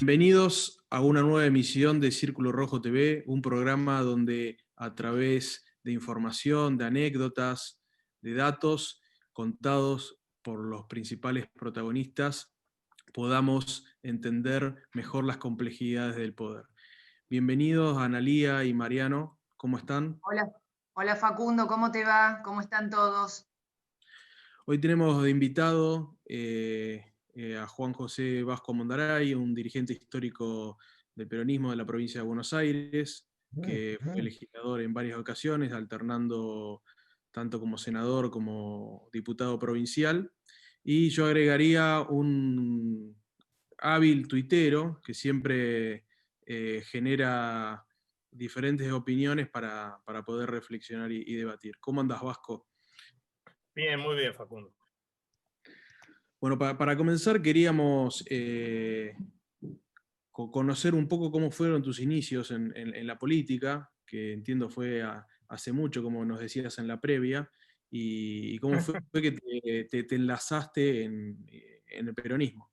Bienvenidos a una nueva emisión de Círculo Rojo TV, un programa donde a través de información, de anécdotas, de datos contados por los principales protagonistas, podamos entender mejor las complejidades del poder. Bienvenidos Analía y Mariano, ¿cómo están? Hola, hola Facundo, ¿cómo te va? ¿Cómo están todos? Hoy tenemos de invitado a Juan José Vasco Mondaray, un dirigente histórico del peronismo de la provincia de Buenos Aires, que fue legislador en varias ocasiones, alternando tanto como senador como diputado provincial. Y yo agregaría un hábil tuitero que siempre genera diferentes opiniones para poder reflexionar y debatir. ¿Cómo andas, Vasco? Bien, muy bien, Facundo. Bueno, para comenzar queríamos conocer un poco cómo fueron tus inicios en la política, que entiendo fue hace mucho, como nos decías en la previa, y cómo fue que te enlazaste en el peronismo.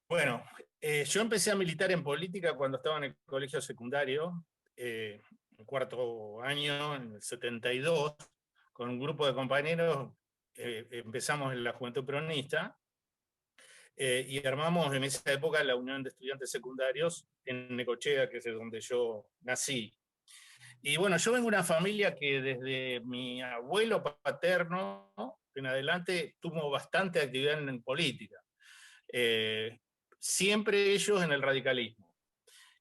Bueno, yo empecé a militar en política cuando estaba en el colegio secundario, en cuarto año, en el 72, con un grupo de compañeros. Empezamos en la Juventud Peronista y armamos en esa época la Unión de Estudiantes Secundarios en Necochea, que es donde yo nací. Y bueno, yo vengo de una familia que desde mi abuelo paterno en adelante tuvo bastante actividad en política. Siempre ellos en el radicalismo.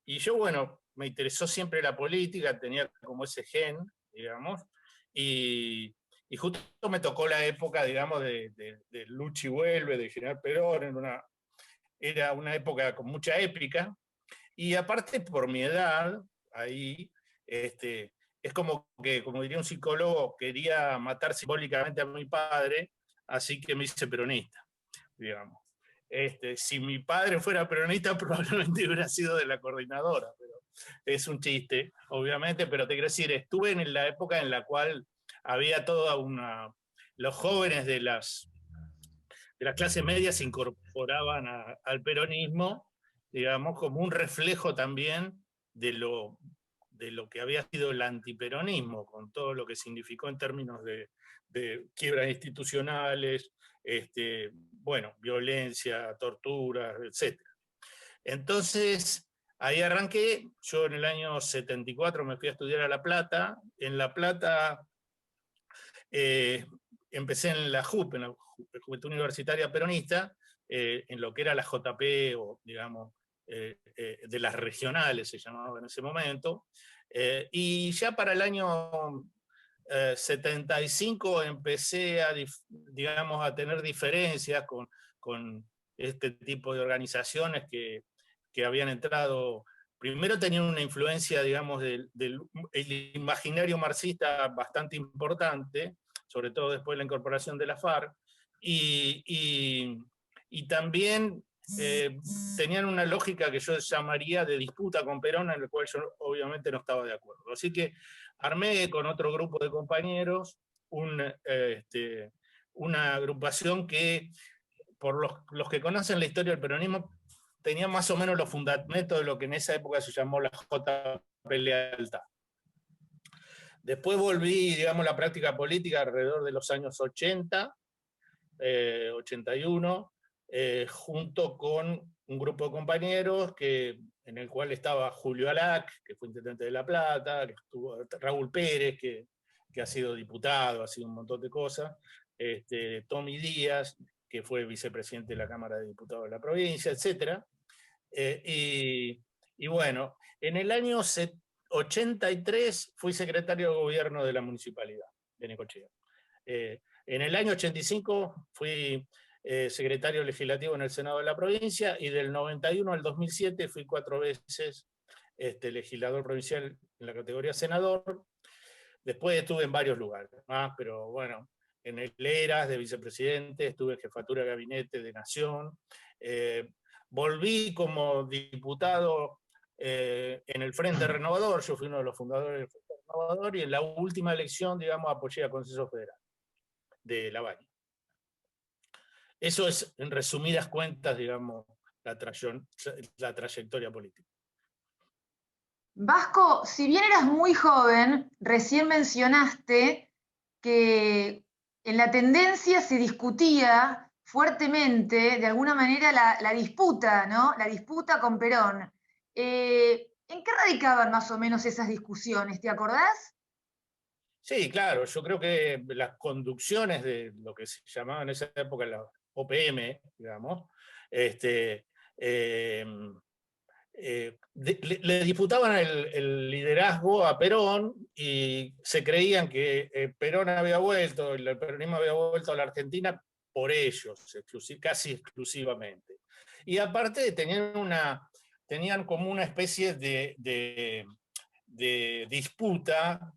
Y yo, bueno, me interesó siempre la política, tenía como ese gen, digamos, y justo me tocó la época, digamos, de Luchi Vuelve, de General Perón, era una época con mucha épica, y aparte por mi edad, ahí, es como que, como diría un psicólogo, quería matar simbólicamente a mi padre, así que me hice peronista, digamos. Si mi padre fuera peronista, probablemente hubiera sido de la coordinadora, pero es un chiste, obviamente, pero te quiero decir, estuve en la época en la cual había toda los jóvenes de las clases medias se incorporaban al peronismo, digamos, como un reflejo también de lo que había sido el antiperonismo, con todo lo que significó en términos de quiebras institucionales, bueno, violencia, tortura, etc. Entonces, ahí arranqué. Yo en el año 74 me fui a estudiar a La Plata. En La Plata empecé en la JUP, en la Juventud Universitaria Peronista, en lo que era la JP, o digamos, de las regionales se llamaba en ese momento. Y ya para el año 75 empecé digamos, a tener diferencias con este tipo de organizaciones que habían entrado. Primero tenían una influencia, digamos, del imaginario marxista bastante importante, sobre todo después de la incorporación de la FARC, y también tenían una lógica que yo llamaría de disputa con Perón, en la cual yo obviamente no estaba de acuerdo. Así que armé con otro grupo de compañeros una agrupación que, por los que conocen la historia del peronismo, tenía más o menos los fundamentos de lo que en esa época se llamó la JP Lealtad. Después volví, digamos, a la práctica política alrededor de los años 80, 81, junto con un grupo de compañeros en el cual estaba Julio Alac, que fue intendente de La Plata, que estuvo Raúl Pérez, que ha sido diputado, ha sido un montón de cosas, Tommy Díaz, que fue vicepresidente de la Cámara de Diputados de la provincia, etc. Y bueno, en el año 83 fui secretario de gobierno de la municipalidad de Necochea. En el año 85 fui secretario legislativo en el Senado de la provincia, y del 91 al 2007 fui 4 veces legislador provincial en la categoría senador. Después estuve en varios lugares más, pero bueno, en el ERAS de vicepresidente, estuve en jefatura de gabinete de Nación, volví como diputado en el Frente Renovador. Yo fui uno de los fundadores del Frente Renovador, y en la última elección, digamos, apoyé a Consejo Federal de La Baña. Eso es, en resumidas cuentas, digamos, la trayectoria política. Vasco, si bien eras muy joven, recién mencionaste que en la tendencia se discutía fuertemente, de alguna manera, la disputa, ¿no? La disputa con Perón. ¿En qué radicaban más o menos esas discusiones? ¿Te acordás? Sí, claro, yo creo que las conducciones de lo que se llamaba en esa época la OPM, digamos, este, eh, le disputaban el liderazgo a Perón y se creían que Perón había vuelto, el peronismo había vuelto a la Argentina por ellos, casi exclusivamente. Y aparte tenían como una especie de disputa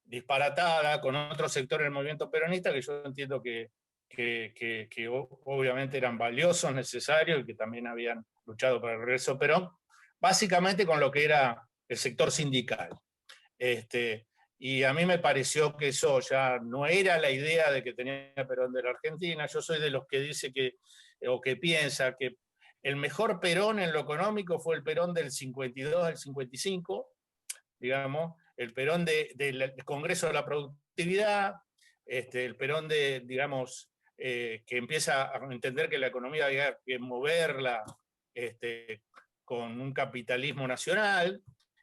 disparatada con otros sectores del movimiento peronista que yo entiendo que obviamente eran valiosos, necesarios y que también habían luchado por el regreso de Perón, básicamente con lo que era el sector sindical. Y a mí me pareció que eso ya no era la idea de que tenía Perón de la Argentina. Yo soy de los que dice o que piensa que el mejor Perón en lo económico fue el Perón del 52 al 55, digamos, el Perón del Congreso de la Productividad, el Perón digamos, que empieza a entender que la economía había que moverla con un capitalismo nacional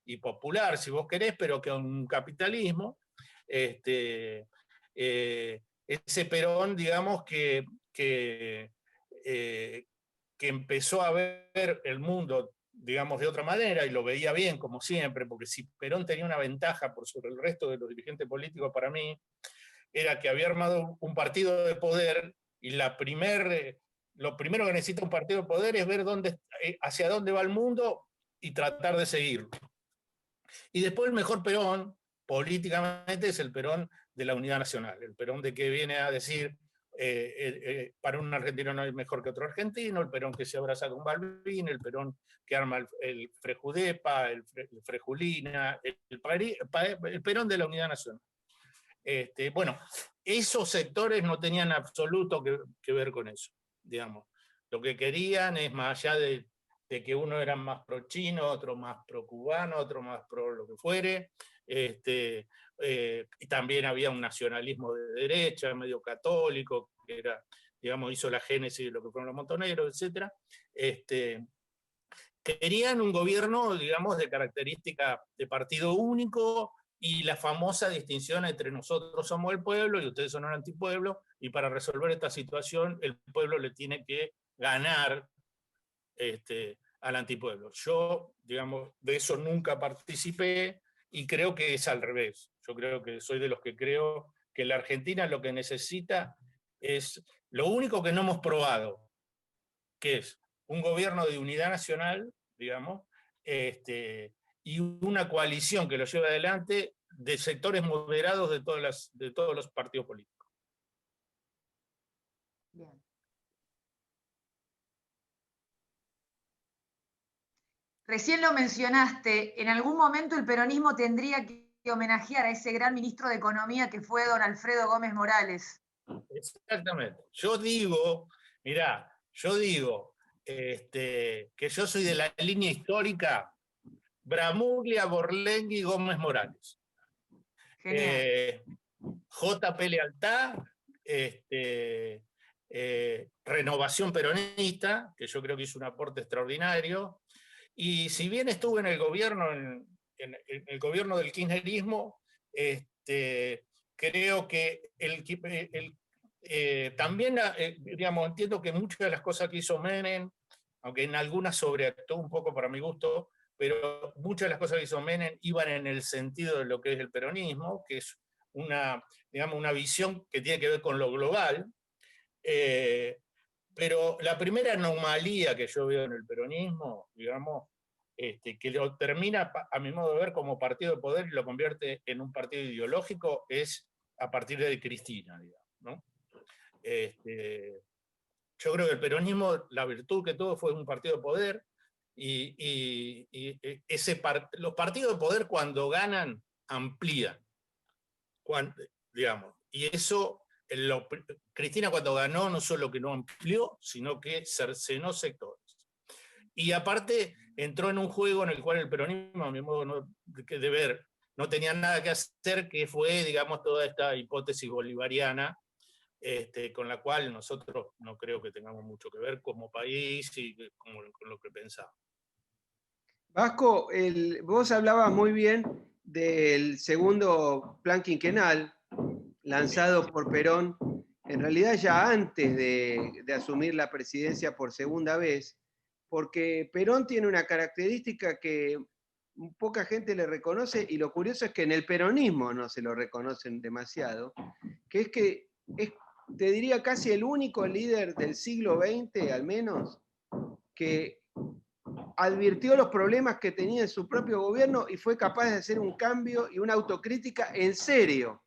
y popular, si vos querés, pero que un capitalismo, ese Perón, digamos, que empezó a ver el mundo, digamos, de otra manera, y lo veía bien, como siempre, porque si Perón tenía una ventaja por sobre el resto de los dirigentes políticos para mí, era que había armado un partido de poder, y lo primero que necesita un partido de poder es ver hacia dónde va el mundo y tratar de seguirlo. Y después el mejor Perón, políticamente, es el Perón de la unidad nacional, el Perón de que viene a decir para un argentino no hay mejor que otro argentino, el Perón que se abraza con Balbín, el Perón que arma el Frejudepa, el Frejulina, el Perón de la unidad nacional. Bueno, esos sectores no tenían absoluto que ver con eso, digamos. Lo que querían es, más allá de que uno era más pro chino, otro más pro cubano, otro más pro lo que fuere, y también había un nacionalismo de derecha, medio católico, que era, digamos, hizo la génesis de lo que fueron los montoneros, etc. Querían un gobierno, digamos, de característica de partido único y la famosa distinción entre nosotros somos el pueblo y ustedes son el antipueblo, y para resolver esta situación el pueblo le tiene que ganar al antipueblo. Yo, digamos, de eso nunca participé y creo que es al revés. Yo creo que soy de los que creo que la Argentina lo que necesita es lo único que no hemos probado, que es un gobierno de unidad nacional, digamos, y una coalición que lo lleve adelante de sectores moderados de todos los partidos políticos. Bien. Recién lo mencionaste, en algún momento el peronismo tendría que homenajear a ese gran ministro de Economía que fue don Alfredo Gómez Morales. Exactamente. Yo digo, mirá, que yo soy de la línea histórica Bramuglia, Borlenghi, Gómez Morales. JP Lealtad, Renovación Peronista, que yo creo que hizo un aporte extraordinario, y si bien estuve en el gobierno, en el gobierno del kirchnerismo, creo que también, digamos, entiendo que muchas de las cosas que hizo Menem, aunque en algunas sobreactuó un poco para mi gusto, pero muchas de las cosas que hizo Menem iban en el sentido de lo que es el peronismo, que es digamos, una visión que tiene que ver con lo global. Pero la primera anomalía que yo veo en el peronismo, digamos, que lo termina, a mi modo de ver, como partido de poder y lo convierte en un partido ideológico, es a partir de Cristina, digamos, ¿no? Yo creo que el peronismo, la virtud que tuvo fue un partido de poder, y los partidos de poder cuando ganan, amplían, digamos, y eso... Cristina cuando ganó no solo que no amplió, sino que cercenó sectores. Y aparte entró en un juego en el cual el peronismo, a mi modo de ver, no tenía nada que hacer, que fue, digamos, toda esta hipótesis bolivariana, con la cual nosotros no creo que tengamos mucho que ver como país y con lo que pensamos. Vasco, vos hablabas muy bien del segundo plan quinquenal lanzado por Perón, en realidad ya antes de asumir la presidencia por segunda vez, porque Perón tiene una característica que poca gente le reconoce, y lo curioso es que en el peronismo no se lo reconocen demasiado, que es que es, te diría, casi el único líder del siglo XX, al menos, que advirtió los problemas que tenía en su propio gobierno y fue capaz de hacer un cambio y una autocrítica en serio.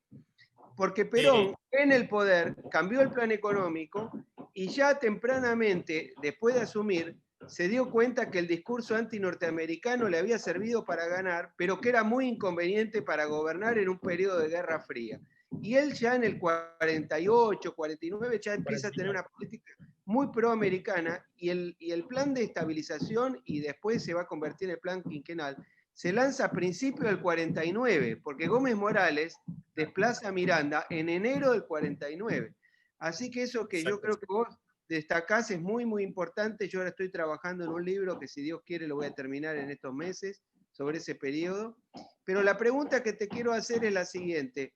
Porque Perón, en el poder, cambió el plan económico y ya tempranamente, después de asumir, se dio cuenta que el discurso anti-norteamericano le había servido para ganar, pero que era muy inconveniente para gobernar en un periodo de Guerra Fría. Y él ya en el 48, 49 ya empieza a tener una política muy proamericana, y el plan de estabilización, y después se va a convertir en el plan quinquenal, se lanza a principios del 49, porque Gómez Morales desplaza a Miranda en enero del 49. Así que eso que yo creo que vos destacás es muy, muy importante. Yo ahora estoy trabajando en un libro que, si Dios quiere, lo voy a terminar en estos meses, sobre ese periodo. Pero la pregunta que te quiero hacer es la siguiente.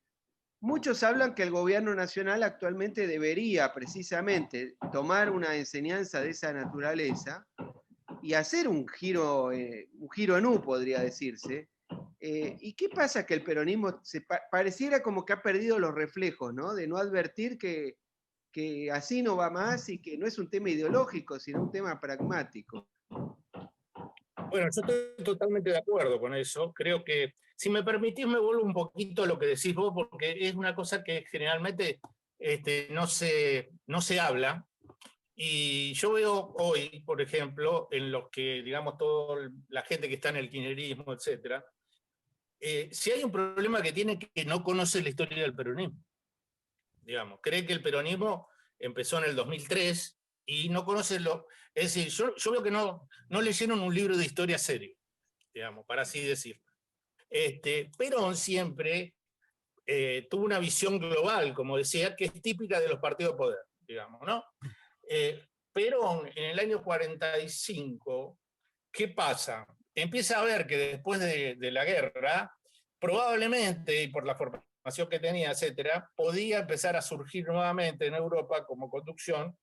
Muchos hablan que el gobierno nacional actualmente debería precisamente tomar una enseñanza de esa naturaleza y hacer un giro en U, podría decirse. ¿Y qué pasa? Que el peronismo pareciera como que ha perdido los reflejos, ¿no? De no advertir que así no va más, y que no es un tema ideológico, sino un tema pragmático. Bueno, yo estoy totalmente de acuerdo con eso. Creo que, si me permitís, me vuelvo un poquito a lo que decís vos, porque es una cosa que generalmente no se habla. Y yo veo hoy, por ejemplo, en los que, digamos, toda la gente que está en el kirchnerismo, etc., si hay un problema que tiene, que no conoce la historia del peronismo. Digamos, cree que el peronismo empezó en el 2003 y no conoce lo... Es decir, yo veo que no leyeron un libro de historia serio, digamos, para así decirlo. Perón siempre tuvo una visión global, como decía, que es típica de los partidos de poder, digamos, ¿no? Perón, en el año 45, ¿qué pasa? Empieza a ver que después de la guerra, probablemente, y por la formación que tenía, etcétera, podía empezar a surgir nuevamente en Europa como conducción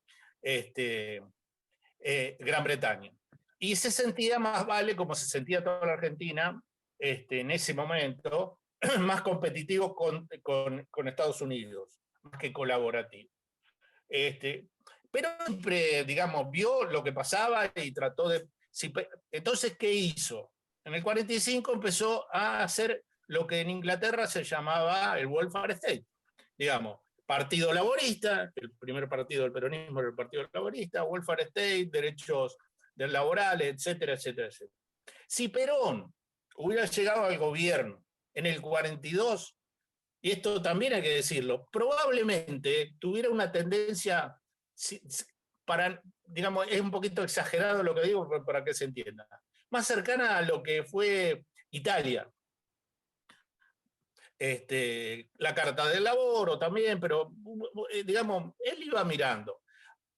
Gran Bretaña. Y se sentía más vale, como se sentía toda la Argentina en ese momento, más competitivo con Estados Unidos, más que colaborativo. Pero siempre, digamos, vio lo que pasaba y trató de... Entonces, ¿qué hizo? En el 45 empezó a hacer lo que en Inglaterra se llamaba el welfare state, digamos, Partido Laborista, el primer partido del peronismo era el Partido Laborista, welfare state, derechos laborales, etcétera, etcétera, etcétera. Si Perón hubiera llegado al gobierno en el 42, y esto también hay que decirlo, probablemente tuviera una tendencia para, digamos, es un poquito exagerado lo que digo para que se entienda, más cercana a lo que fue Italia. La Carta del Laboro también, pero digamos, él iba mirando.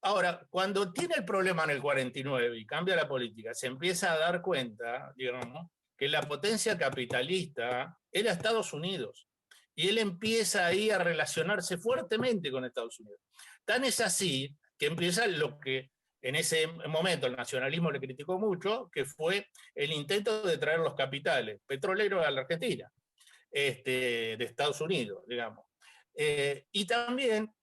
Ahora, cuando tiene el problema en el 49 y cambia la política, se empieza a dar cuenta, digamos, que la potencia capitalista era Estados Unidos. Y él empieza ahí a relacionarse fuertemente con Estados Unidos. Tan es así que empieza lo que en ese momento el nacionalismo le criticó mucho, que fue el intento de traer los capitales petroleros a la Argentina, de Estados Unidos, digamos. Y también,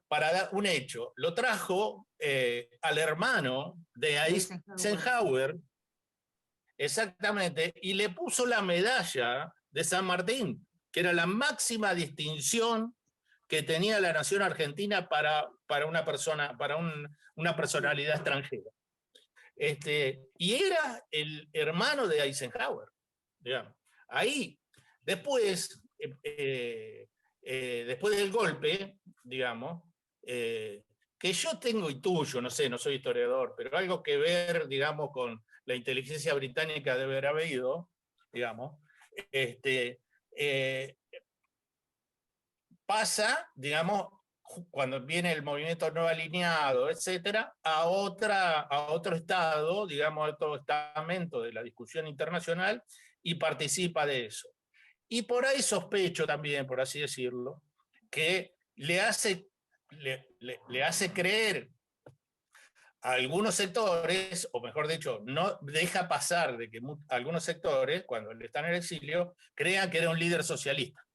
para dar un hecho, lo trajo al hermano de Eisenhower, exactamente, y le puso la medalla de San Martín, que era la máxima distinción que tenía la nación argentina para una persona, para una personalidad extranjera. Y era el hermano de Eisenhower, digamos. Ahí, después del golpe, digamos, que yo tengo intuyo, no sé, no soy historiador, pero algo que ver, digamos, con la inteligencia británica debe haber habido, digamos, eh, pasa, digamos, cuando viene el movimiento no alineado, etcétera, a otro estado, digamos, a otro estamento de la discusión internacional y participa de eso. Y por ahí sospecho también, por así decirlo, que le hace creer a algunos sectores, o mejor dicho, no deja pasar de que algunos sectores, cuando él está en el exilio, crean que era un líder socialista.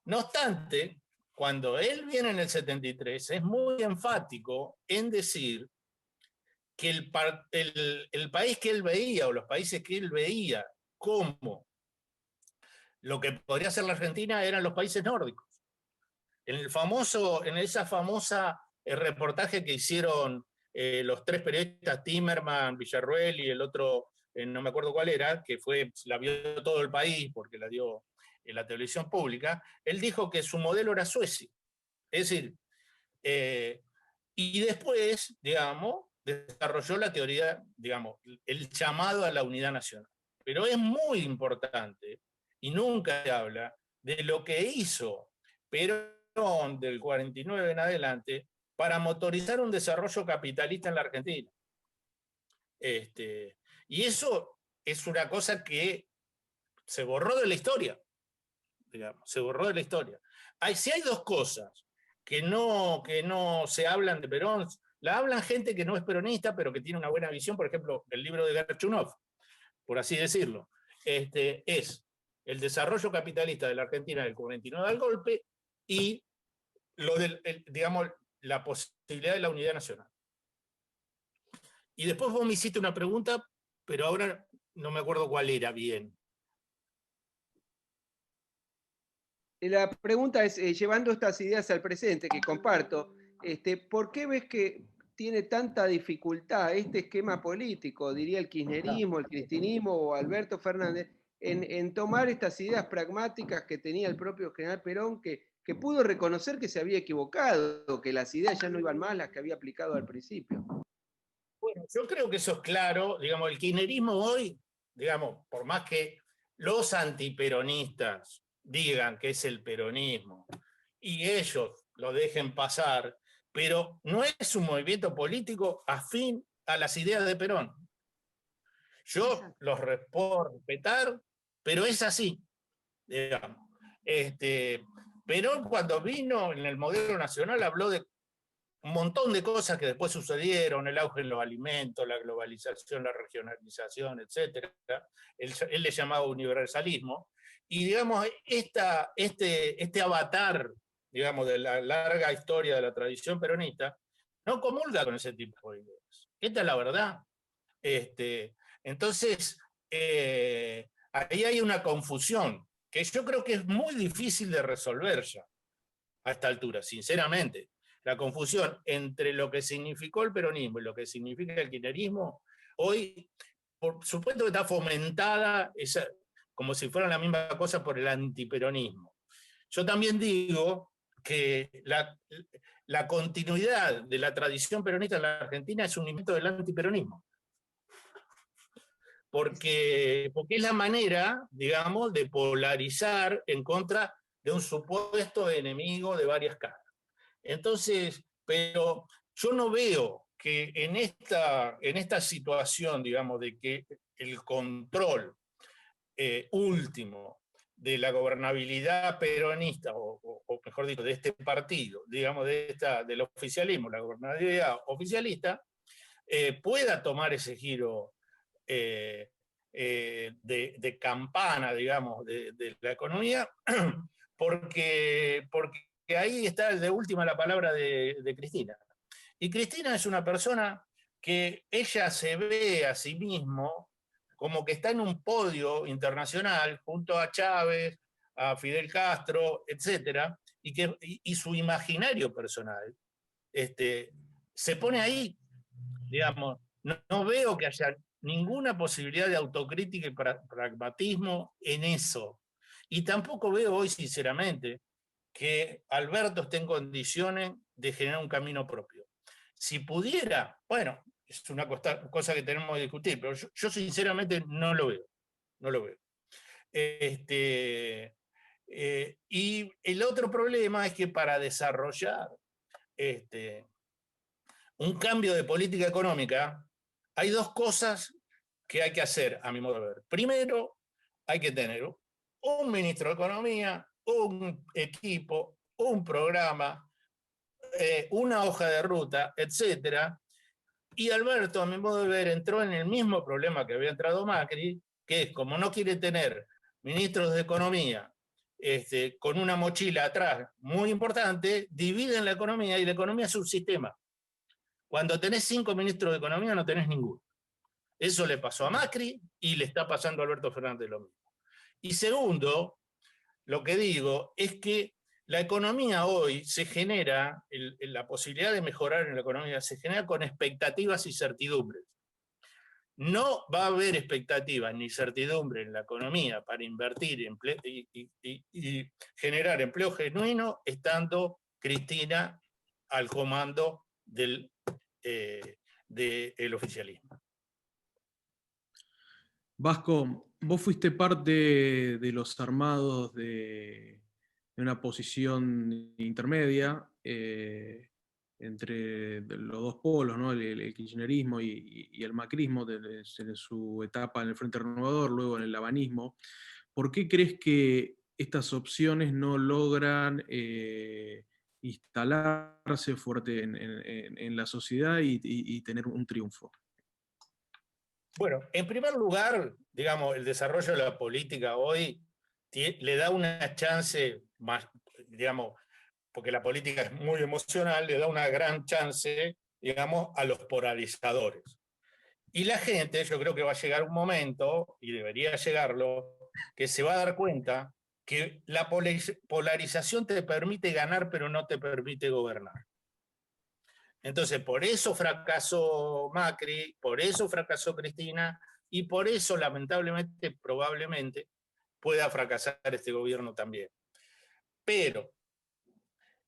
No obstante, cuando él viene en el 73, es muy enfático en decir que el país que él veía, o los países que él veía como lo que podría ser la Argentina, eran los países nórdicos. En esa famosa reportaje que hicieron los tres periodistas, Timerman, Villarruel y el otro, no me acuerdo cuál era, que la vio todo el país porque la dio en la televisión pública, él dijo que su modelo era Suecia. Es decir, y después, digamos, desarrolló la teoría, digamos, el llamado a la unidad nacional. Pero es muy importante, y nunca se habla, de lo que hizo Perón del 49 en adelante para motorizar un desarrollo capitalista en la Argentina. Y eso es una cosa que se borró de la historia, digamos, se borró de la historia. Si hay dos cosas que no se hablan de Perón, la hablan gente que no es peronista, pero que tiene una buena visión, por ejemplo, el libro de Gerchunov, por así decirlo, es el desarrollo capitalista de la Argentina del 49 al golpe y digamos, la posibilidad de la unidad nacional. Y después vos me hiciste una pregunta, pero ahora no me acuerdo cuál era bien. La pregunta es, llevando estas ideas al presente, que comparto, ¿por qué ves que tiene tanta dificultad este esquema político, diría el kirchnerismo, el cristinismo o Alberto Fernández, en tomar estas ideas pragmáticas que tenía el propio general Perón, que pudo reconocer que se había equivocado, que las ideas ya no iban más las que había aplicado al principio? Bueno, yo creo que eso es claro. Digamos, el kirchnerismo hoy, digamos, por más que los antiperonistas digan que es el peronismo y ellos lo dejen pasar, pero no es un movimiento político afín a las ideas de Perón. Yo los puedo respetar, pero es así, digamos. Perón, cuando vino en el modelo nacional, habló de un montón de cosas que después sucedieron, el auge en los alimentos, la globalización, la regionalización, etc. Él le llamaba universalismo. Y digamos, este avatar, digamos, de la larga historia de la tradición peronista, no comulga con ese tipo de ideas. Esta es la verdad. Entonces, ahí hay una confusión que yo creo que es muy difícil de resolver ya a esta altura, sinceramente. La confusión entre lo que significó el peronismo y lo que significa el kirchnerismo, hoy, por supuesto que está fomentada como si fuera la misma cosa por el antiperonismo. Yo también digo que la continuidad de la tradición peronista en la Argentina es un invento del antiperonismo. Porque es la manera, digamos, de polarizar en contra de un supuesto enemigo de varias caras. Entonces, pero yo no veo que en esta situación, digamos, de que el control último de la gobernabilidad peronista, o mejor dicho, de este partido, digamos, del oficialismo, la gobernabilidad oficialista, pueda tomar ese giro de campana, digamos, de la economía, porque ahí está de última la palabra de Cristina. Y Cristina es una persona que ella se ve a sí mismo como que está en un podio internacional junto a Chávez, a Fidel Castro, etc. Y su imaginario personal se pone ahí, digamos. No veo que haya ninguna posibilidad de autocrítica y pragmatismo en eso. Y tampoco veo hoy, sinceramente, que Alberto esté en condiciones de generar un camino propio. Si pudiera, bueno, es una cosa que tenemos que discutir, pero yo sinceramente no lo veo. No lo veo. Y el otro problema es que para desarrollar un cambio de política económica, hay dos cosas que hay que hacer, a mi modo de ver. Primero, hay que tener un ministro de Economía, un equipo, un programa, una hoja de ruta, etc. Y Alberto, a mi modo de ver, entró en el mismo problema que había entrado Macri, que es como no quiere tener ministros de Economía con una mochila atrás muy importante, dividen la economía y la economía es un sistema. Cuando tenés 5 ministros de Economía no tenés ninguno. Eso le pasó a Macri y le está pasando a Alberto Fernández lo mismo. Y segundo, lo que digo es que la economía hoy se genera, la posibilidad de mejorar en la economía se genera con expectativas y certidumbres. No va a haber expectativas ni certidumbre en la economía para invertir y generar empleo genuino estando Cristina al comando del oficialismo. Vasco, vos fuiste parte de los armados de una posición intermedia entre los dos polos, ¿no? El kirchnerismo y el macrismo en su etapa en el Frente Renovador, luego en el habanismo. ¿Por qué crees que estas opciones no logran instalarse fuerte en la sociedad y tener un triunfo? Bueno, en primer lugar, digamos, el desarrollo de la política hoy le da una chance más, digamos, porque la política es muy emocional, le da una gran chance, digamos, a los polarizadores. Y la gente, yo creo que va a llegar un momento, y debería llegarlo, que se va a dar cuenta que la polarización te permite ganar, pero no te permite gobernar. Entonces, por eso fracasó Macri, por eso fracasó Cristina, y por eso, lamentablemente, probablemente, pueda fracasar este gobierno también. Pero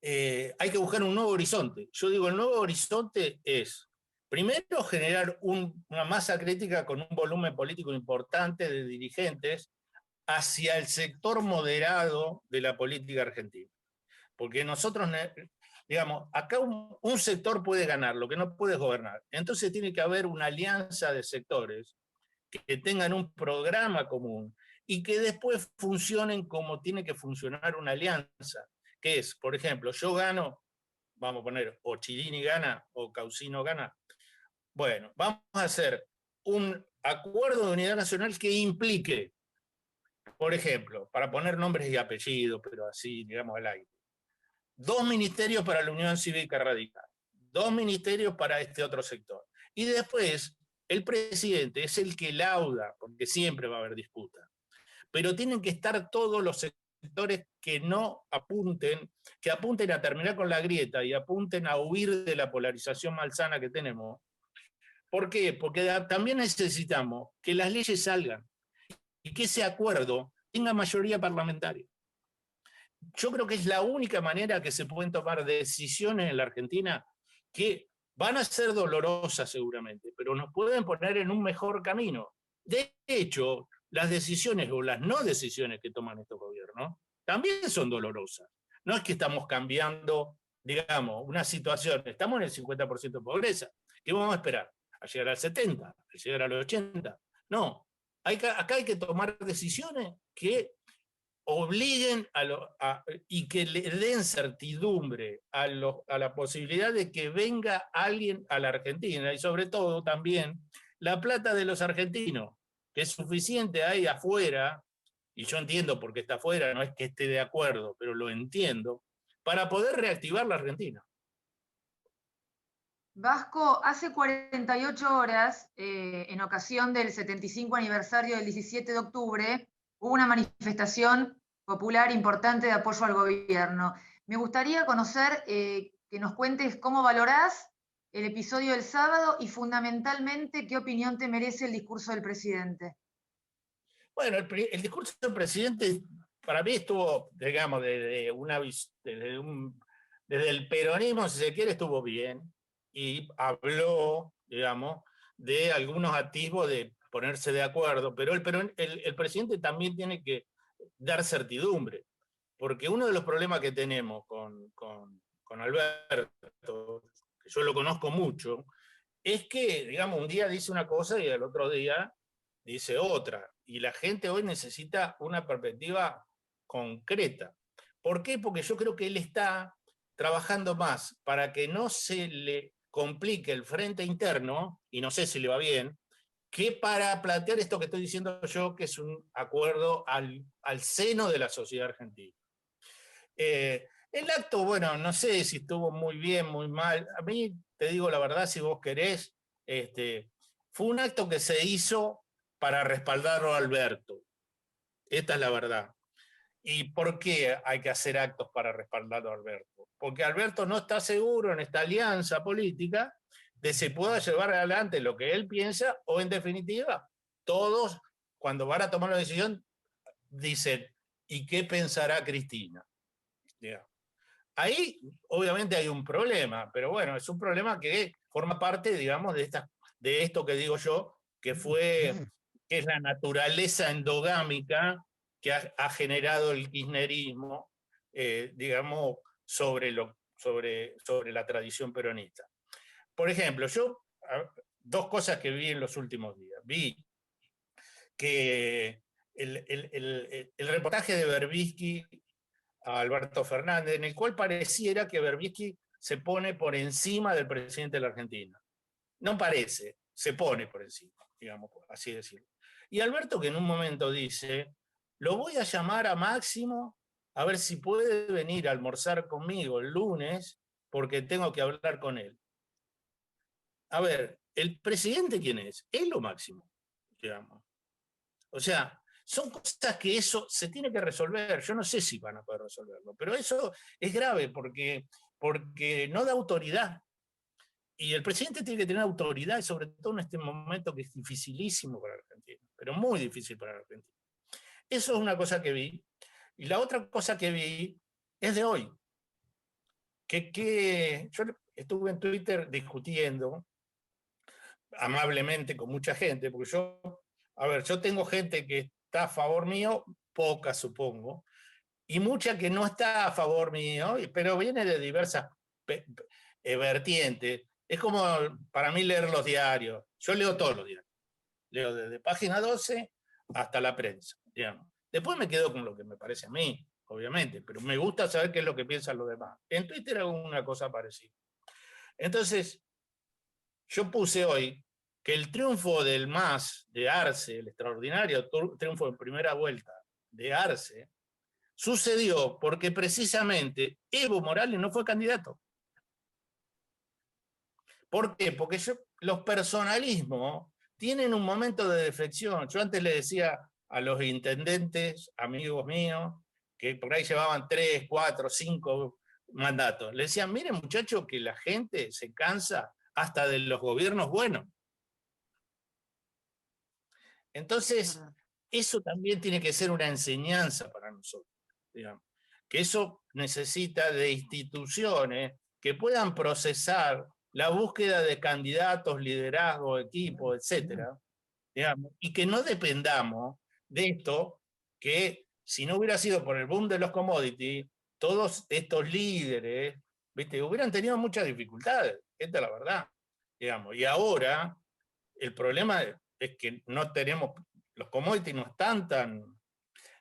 hay que buscar un nuevo horizonte. Yo digo, el nuevo horizonte es, primero, generar una masa crítica con un volumen político importante de dirigentes hacia el sector moderado de la política argentina. Porque nosotros, digamos, acá un sector puede ganar, lo que no puede es gobernar. Entonces tiene que haber una alianza de sectores que tengan un programa común y que después funcionen como tiene que funcionar una alianza, que es, por ejemplo, yo gano, vamos a poner, o Chirini gana o Causino gana. Bueno, vamos a hacer un acuerdo de unidad nacional que implique, por ejemplo, para poner nombres y apellidos, pero así, digamos, al aire, 2 ministerios para la Unión Cívica Radical, 2 ministerios para este otro sector. Y después, el presidente es el que lauda, porque siempre va a haber disputa. Pero tienen que estar todos los sectores que no apunten, que apunten a terminar con la grieta y apunten a huir de la polarización malsana que tenemos. ¿Por qué? Porque también necesitamos que las leyes salgan y que ese acuerdo tenga mayoría parlamentaria. Yo creo que es la única manera que se pueden tomar decisiones en la Argentina que van a ser dolorosas seguramente, pero nos pueden poner en un mejor camino. De hecho, las decisiones o las no decisiones que toman estos gobiernos también son dolorosas. No es que estamos cambiando, digamos, una situación, estamos en el 50% de pobreza. ¿Qué vamos a esperar? ¿A llegar al 70%? ¿A llegar al 80%? No. Acá hay que tomar decisiones que obliguen y que le den certidumbre a la posibilidad de que venga alguien a la Argentina y sobre todo también la plata de los argentinos, que es suficiente ahí afuera, y yo entiendo por qué está afuera, no es que esté de acuerdo, pero lo entiendo, para poder reactivar la Argentina. Vasco, hace 48 horas, en ocasión del 75 aniversario del 17 de octubre, hubo una manifestación popular importante de apoyo al gobierno. Me gustaría conocer, que nos cuentes cómo valorás el episodio del sábado y fundamentalmente qué opinión te merece el discurso del presidente. Bueno, el discurso del presidente para mí estuvo, digamos, desde el peronismo, si se quiere, estuvo bien, y habló, digamos, de algunos atisbos de ponerse de acuerdo, pero el presidente también tiene que dar certidumbre, porque uno de los problemas que tenemos con Alberto, que yo lo conozco mucho, es que, digamos, un día dice una cosa y el otro día dice otra, y la gente hoy necesita una perspectiva concreta. ¿Por qué? Porque yo creo que él está trabajando más para que no se le complique el frente interno, y no sé si le va bien, que para plantear esto que estoy diciendo yo, que es un acuerdo al seno de la sociedad argentina. El acto, bueno, no sé si estuvo muy bien, muy mal. A mí, te digo la verdad, si vos querés, fue un acto que se hizo para respaldarlo a Alberto. Esta es la verdad. ¿Y por qué hay que hacer actos para respaldarlo a Alberto? Porque Alberto no está seguro en esta alianza política de si pueda llevar adelante lo que él piensa, o en definitiva, todos, cuando van a tomar una decisión, dicen, ¿y qué pensará Cristina? Digamos. Ahí, obviamente, hay un problema, pero bueno, es un problema que forma parte, digamos, de esto que digo yo, que es la naturaleza endogámica que ha generado el kirchnerismo, digamos, sobre la tradición peronista. Por ejemplo, dos cosas que vi en los últimos días. Vi que el reportaje de Berbisky a Alberto Fernández, en el cual pareciera que Berbisky se pone por encima del presidente de la Argentina. No parece, se pone por encima, digamos, así decirlo. Y Alberto, que en un momento dice, lo voy a llamar a Máximo a ver si puede venir a almorzar conmigo el lunes porque tengo que hablar con él. A ver, ¿el presidente quién es? Él o Máximo, digamos. O sea, son cosas que eso se tiene que resolver. Yo no sé si van a poder resolverlo, pero eso es grave porque no da autoridad. Y el presidente tiene que tener autoridad, y sobre todo en este momento que es dificilísimo para Argentina, pero muy difícil para Argentina. Eso es una cosa que vi. Y la otra cosa que vi es de hoy. Yo estuve en Twitter discutiendo amablemente con mucha gente, porque yo tengo gente que está a favor mío, poca supongo, y mucha que no está a favor mío, pero viene de diversas vertientes. Es como para mí leer los diarios. Yo leo todos los diarios. Leo desde página 12 hasta la prensa, digamos. Después me quedo con lo que me parece a mí, obviamente, pero me gusta saber qué es lo que piensan los demás. En Twitter hago una cosa parecida. Entonces, yo puse hoy que el triunfo del MAS de Arce, el extraordinario triunfo en primera vuelta de Arce, sucedió porque precisamente Evo Morales no fue candidato. ¿Por qué? Porque los personalismos tienen un momento de deflexión. Yo antes le decía a los intendentes, amigos míos, que por ahí llevaban 3, 4, 5 mandatos, le decían, miren muchachos, que la gente se cansa hasta de los gobiernos buenos. Entonces, eso también tiene que ser una enseñanza para nosotros, digamos, que eso necesita de instituciones que puedan procesar la búsqueda de candidatos, liderazgo, equipo, etcétera, digamos, y que no dependamos de esto, que si no hubiera sido por el boom de los commodities, todos estos líderes, ¿viste?, hubieran tenido muchas dificultades, esta es la verdad, digamos, y ahora el problema es que no tenemos, los commodities no están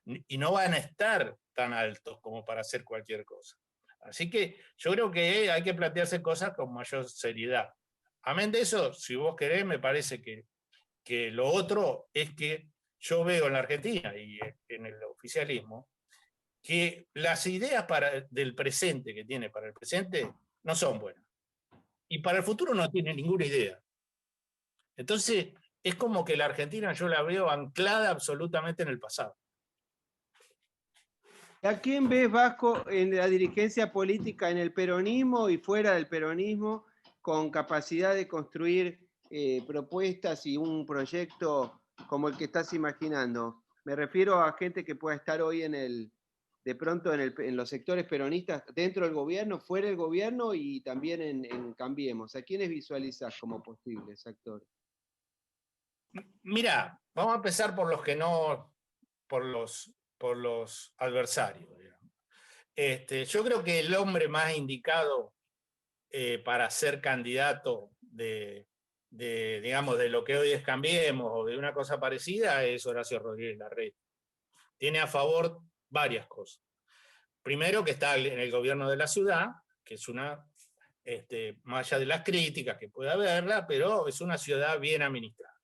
y no van a estar tan altos como para hacer cualquier cosa. Así que yo creo que hay que plantearse cosas con mayor seriedad. Amén de eso, si vos querés, me parece que lo otro es que yo veo en la Argentina y en el oficialismo que las ideas del presente que tiene para el presente no son buenas. Y para el futuro no tiene ninguna idea. Entonces, es como que la Argentina yo la veo anclada absolutamente en el pasado. ¿A quién ves, Vasco, en la dirigencia política, en el peronismo y fuera del peronismo, con capacidad de construir propuestas y un proyecto como el que estás imaginando? Me refiero a gente que pueda estar hoy en el de pronto en los sectores peronistas, dentro del gobierno, fuera del gobierno y también en Cambiemos? ¿A quiénes visualizás como posibles actores? Mira, vamos a empezar por los que no, por los adversarios, digamos. Yo creo que el hombre más indicado para ser candidato digamos, de lo que hoy es Cambiemos o de una cosa parecida es Horacio Rodríguez Larreta. Tiene a favor varias cosas. Primero, que está en el gobierno de la ciudad, que es una, más allá de las críticas que pueda haberla, pero es una ciudad bien administrada.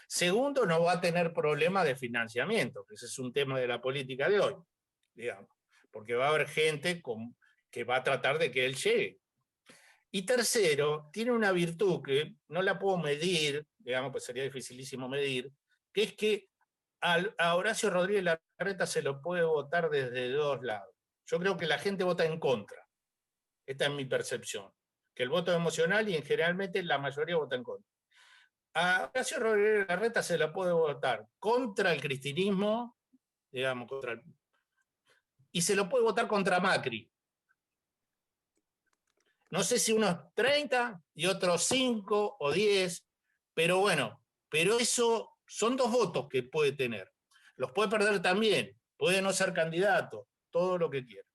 Segundo, no va a tener problemas de financiamiento, que ese es un tema de la política de hoy, digamos, porque va a haber gente que va a tratar de que él llegue. Y tercero, tiene una virtud que no la puedo medir, digamos, pues sería dificilísimo medir, que es que a Horacio Rodríguez Larreta se lo puede votar desde dos lados. Yo creo que la gente vota en contra. Esta es mi percepción. Que el voto es emocional y generalmente la mayoría vota en contra. A Horacio Rodríguez Larreta se lo puede votar contra el cristinismo, digamos, y se lo puede votar contra Macri. No sé si unos 30 y otros 5 o 10, pero bueno, pero eso son 2 votos que puede tener. Los puede perder también, puede no ser candidato, todo lo que quiera.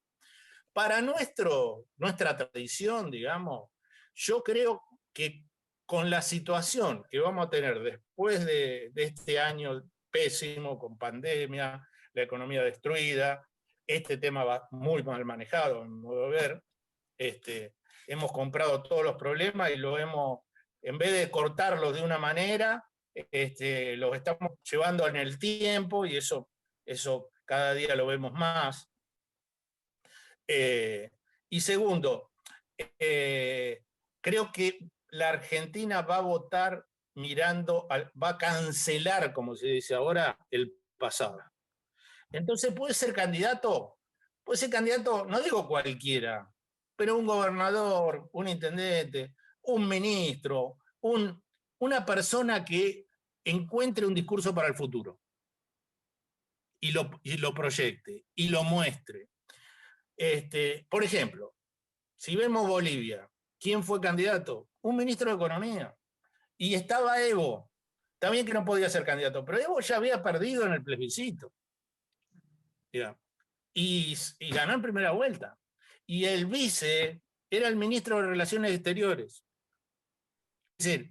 Para nuestra tradición, digamos, yo creo que con la situación que vamos a tener después de este año pésimo, con pandemia, la economía destruida, este tema va muy mal manejado, en mi modo de ver, hemos comprado todos los problemas y en vez de cortarlos de una manera, los estamos llevando en el tiempo y eso cada día lo vemos más. Y segundo, creo que la Argentina va a votar va a cancelar, como se dice ahora, el pasado. Entonces puede ser candidato, no digo cualquiera, pero un gobernador, un intendente, un ministro, una persona que encuentre un discurso para el futuro y lo proyecte y lo muestre. Por ejemplo, si vemos Bolivia, ¿quién fue candidato? Un ministro de Economía. Y estaba Evo, también que no podía ser candidato, pero Evo ya había perdido en el plebiscito. Y ganó en primera vuelta. Y el vice era el ministro de Relaciones Exteriores. Es decir,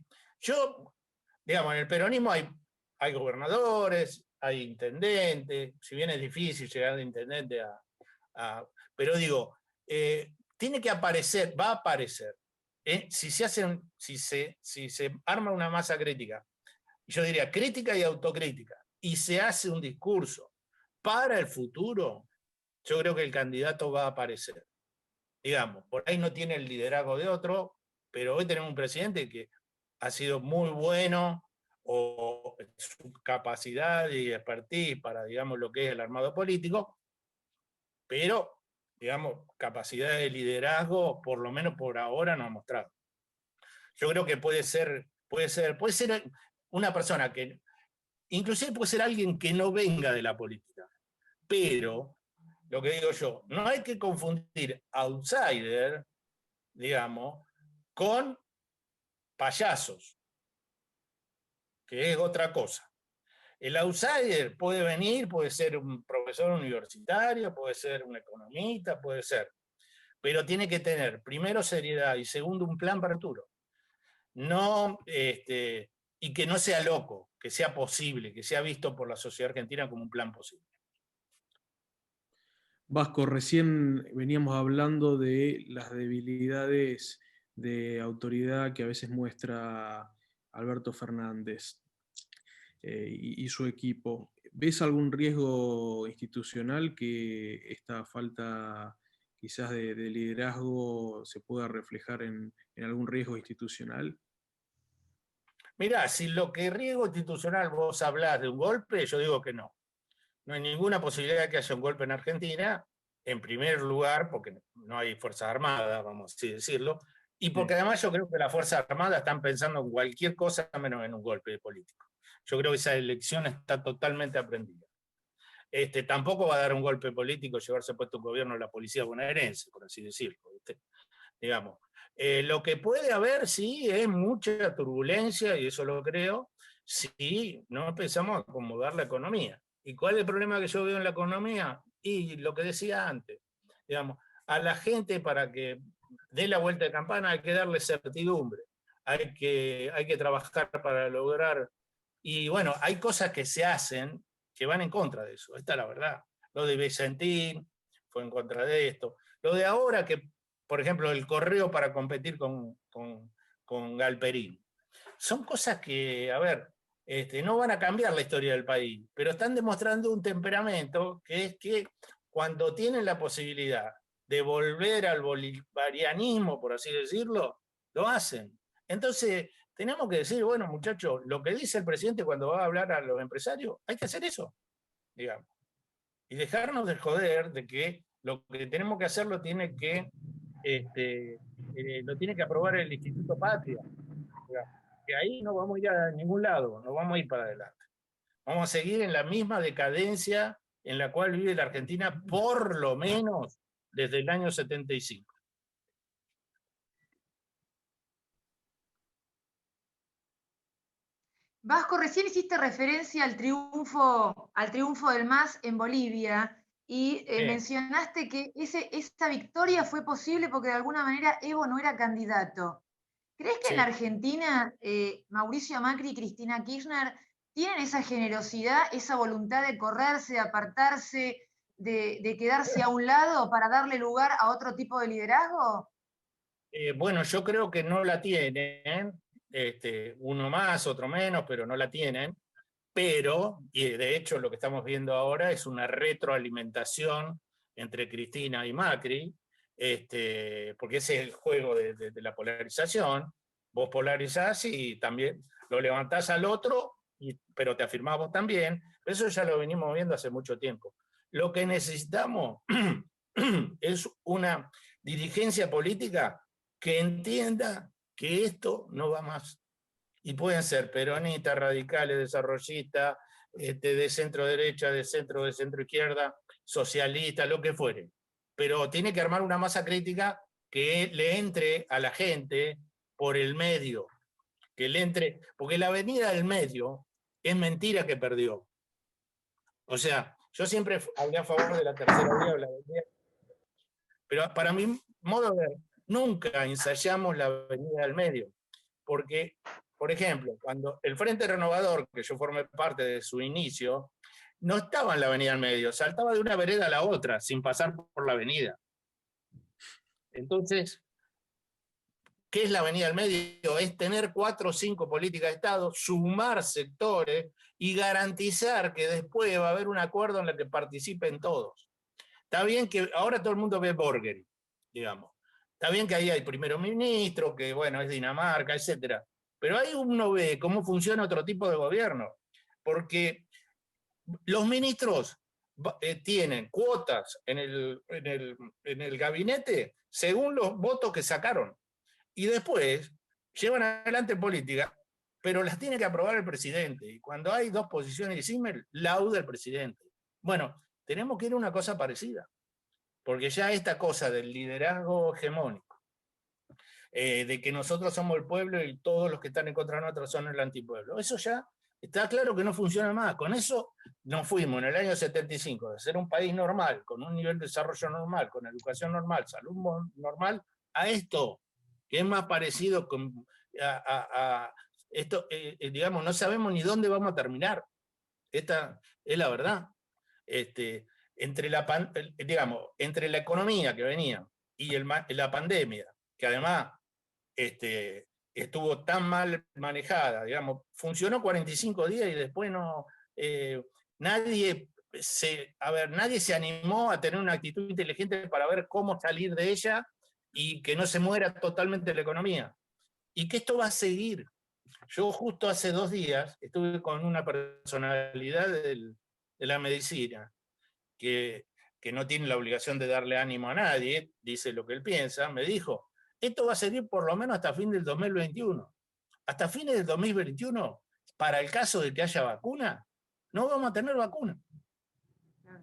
digamos, en el peronismo hay gobernadores, hay intendentes, si bien es difícil llegar de intendente pero digo, tiene que aparecer, va a aparecer. Si se arma una masa crítica, yo diría crítica y autocrítica, y se hace un discurso para el futuro, yo creo que el candidato va a aparecer. Digamos, por ahí no tiene el liderazgo de otro, pero hoy tenemos un presidente que ha sido muy bueno, o su capacidad y expertise para, digamos, lo que es el armado político, pero, digamos, capacidad de liderazgo, por lo menos por ahora, no ha mostrado. Yo creo que puede ser una persona que, inclusive puede ser alguien que no venga de la política, pero, lo que digo yo, no hay que confundir outsider, digamos, con payasos, que es otra cosa. El outsider puede venir, puede ser un profesor universitario, puede ser un economista, puede ser, pero tiene que tener, primero, seriedad y segundo, un plan para el futuro. No, y que no sea loco, que sea posible, que sea visto por la sociedad argentina como un plan posible. Vasco, recién veníamos hablando de las debilidades de autoridad que a veces muestra Alberto Fernández y su equipo. ¿Ves algún riesgo institucional que esta falta quizás de liderazgo se pueda reflejar en algún riesgo institucional? Mirá, si lo que riesgo institucional vos hablás de un golpe, yo digo que no. No hay ninguna posibilidad de que haya un golpe en Argentina, en primer lugar, porque no hay Fuerzas Armadas, vamos a decirlo, y porque además yo creo que las Fuerzas Armadas están pensando en cualquier cosa menos en un golpe político. Yo creo que esa elección está totalmente aprendida. tampoco va a dar un golpe político llevarse puesto un gobierno de la policía bonaerense, por así decirlo, ¿viste? Digamos. Lo que puede haber, sí, es mucha turbulencia, y eso lo creo, si no empezamos a acomodar la economía. ¿Y cuál es el problema que yo veo en la economía? Y lo que decía antes, digamos, a la gente para que dé la vuelta de campana hay que darle certidumbre, hay que trabajar para lograr. Y bueno, hay cosas que se hacen que van en contra de eso, esta es la verdad. Lo de Vicentín fue en contra de esto. Lo de ahora, que por ejemplo el correo para competir con Galperín. Son cosas que, a ver, no van a cambiar la historia del país, pero están demostrando un temperamento que es que cuando tienen la posibilidad de volver al bolivarianismo, por así decirlo, lo hacen. Entonces, tenemos que decir, bueno, muchachos, lo que dice el presidente cuando va a hablar a los empresarios, hay que hacer eso, digamos. Y dejarnos de joder de que lo que tenemos que hacer lo tiene que aprobar el Instituto Patria. Que ahí no vamos a ir a ningún lado, no vamos a ir para adelante. Vamos a seguir en la misma decadencia en la cual vive la Argentina, por lo menos desde el año 75. Vasco, recién hiciste referencia al triunfo del MAS en Bolivia y mencionaste que esa victoria fue posible porque de alguna manera Evo no era candidato. ¿Crees que en la Argentina Mauricio Macri y Cristina Kirchner tienen esa generosidad, esa voluntad de correrse, de apartarse, de quedarse a un lado para darle lugar a otro tipo de liderazgo? Bueno, yo creo que no la tienen, uno más, otro menos, pero no la tienen. Pero, y de hecho lo que estamos viendo ahora es una retroalimentación entre Cristina y Macri, porque ese es el juego de la polarización. Vos polarizás y también lo levantás al otro, pero te afirmás vos también. Eso ya lo venimos viendo hace mucho tiempo. Lo que necesitamos es una dirigencia política que entienda que esto no va más. Y pueden ser peronistas, radicales, desarrollistas, de centro derecha, de centro izquierda, socialistas, lo que fuere. Pero tiene que armar una masa crítica que le entre a la gente por el medio, que le entre, porque la avenida del medio es mentira que perdió. O sea, yo siempre hablé a favor de la tercera vía o la avenida, pero para mi modo de ver, nunca ensayamos la avenida del medio, porque, por ejemplo, cuando el Frente Renovador, que yo formé parte de su inicio, no estaba en la avenida del medio, saltaba de una vereda a la otra, sin pasar por la avenida. Entonces, ¿qué es la avenida del medio? Es tener 4 o 5 políticas de Estado, sumar sectores y garantizar que después va a haber un acuerdo en el que participen todos. Está bien que ahora todo el mundo ve Borghetti, digamos. Está bien que ahí hay primero ministro, que bueno, es Dinamarca, etcétera. Pero ahí uno ve cómo funciona otro tipo de gobierno. Porque los ministros tienen cuotas en el gabinete según los votos que sacaron. Y después llevan adelante política, pero las tiene que aprobar el presidente. Y cuando hay 2 posiciones disímiles, lauda el presidente. Bueno, tenemos que ir a una cosa parecida. Porque ya esta cosa del liderazgo hegemónico, de que nosotros somos el pueblo y todos los que están en contra nuestra son el antipueblo, eso ya está claro que no funciona más. Con eso nos fuimos en el año 75 de ser un país normal, con un nivel de desarrollo normal, con educación normal, salud normal, a esto, que es más parecido a esto, digamos, no sabemos ni dónde vamos a terminar. Esta es la verdad. Entre la economía que venía y la pandemia, que además estuvo tan mal manejada, digamos, funcionó 45 días y después no, nadie se animó a tener una actitud inteligente para ver cómo salir de ella y que no se muera totalmente la economía. Y que esto va a seguir. Yo justo hace 2 días estuve con una personalidad de la medicina, que no tiene la obligación de darle ánimo a nadie, dice lo que él piensa, me dijo, esto va a seguir por lo menos hasta fin del 2021. Hasta fines del 2021, para el caso de que haya vacuna, no vamos a tener vacuna.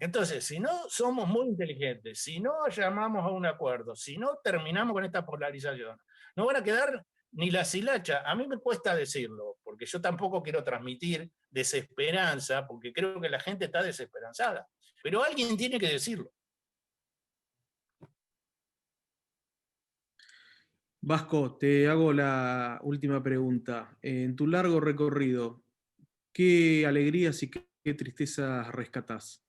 Entonces, si no somos muy inteligentes, si no llamamos a un acuerdo, si no terminamos con esta polarización, no van a quedar ni la hilacha. A mí me cuesta decirlo, porque yo tampoco quiero transmitir desesperanza, porque creo que la gente está desesperanzada. Pero alguien tiene que decirlo. Vasco, te hago la última pregunta. En tu largo recorrido, ¿qué alegrías y qué tristezas rescatás?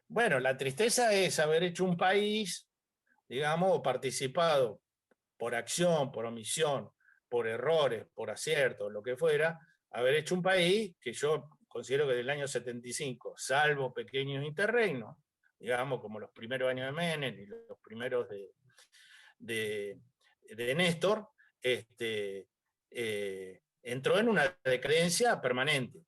Bueno, la tristeza es haber hecho un país, digamos, participado por acción, por omisión, por errores, por aciertos, lo que fuera, haber hecho un país que yo considero que del año 75, salvo pequeños interregnos, digamos, como los primeros años de Menem y los primeros de Néstor, entró en una decadencia permanente.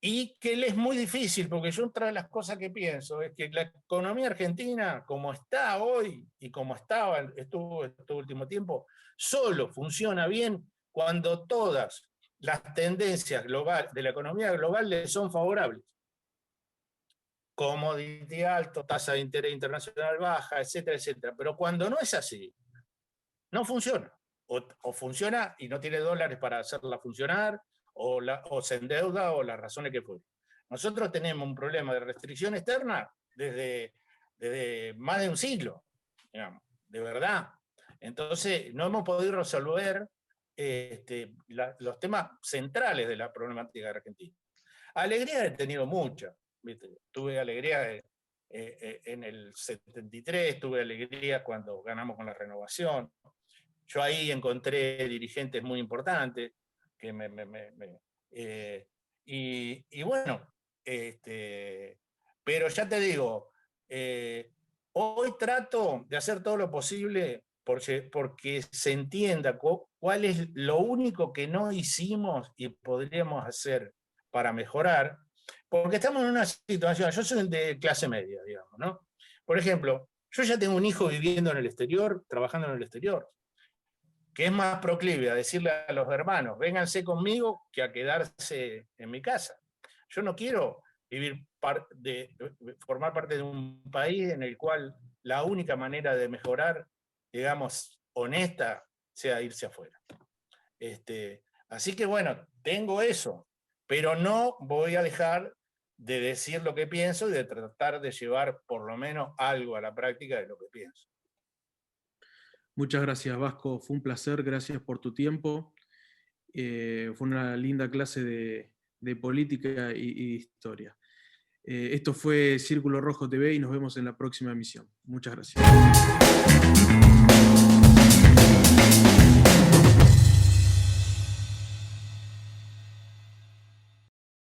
Y que le es muy difícil, porque yo otra de las cosas que pienso es que la economía argentina, como está hoy y como estuvo este último tiempo, solo funciona bien cuando todas las tendencias de la economía global le son favorables. Commodity alto, tasa de interés internacional baja, etcétera, etcétera. Pero cuando no es así, no funciona. O funciona y no tiene dólares para hacerla funcionar, o se endeuda, o las razones que fueron. Nosotros tenemos un problema de restricción externa desde más de un siglo, digamos, de verdad. Entonces, no hemos podido resolver los temas centrales de la problemática argentina. Alegría he tenido mucha, ¿viste? Tuve alegría en el 73, tuve alegría cuando ganamos con la renovación. Yo ahí encontré dirigentes muy importantes que y bueno, pero ya te digo, hoy trato de hacer todo lo posible porque se entienda cuál es lo único que no hicimos y podríamos hacer para mejorar, porque estamos en una situación, yo soy de clase media, digamos, ¿no? Por ejemplo, yo ya tengo un hijo viviendo en el exterior, trabajando en el exterior, que es más proclive a decirle a los hermanos, vénganse conmigo, que a quedarse en mi casa. Yo no quiero formar parte de un país en el cual la única manera de mejorar, digamos, honesta, sea irse afuera. Así que bueno, tengo eso, pero no voy a dejar de decir lo que pienso y de tratar de llevar por lo menos algo a la práctica de lo que pienso. Muchas gracias, Vasco. Fue un placer, gracias por tu tiempo. Fue una linda clase de política y de historia. Esto fue Círculo Rojo TV y nos vemos en la próxima emisión. Muchas gracias.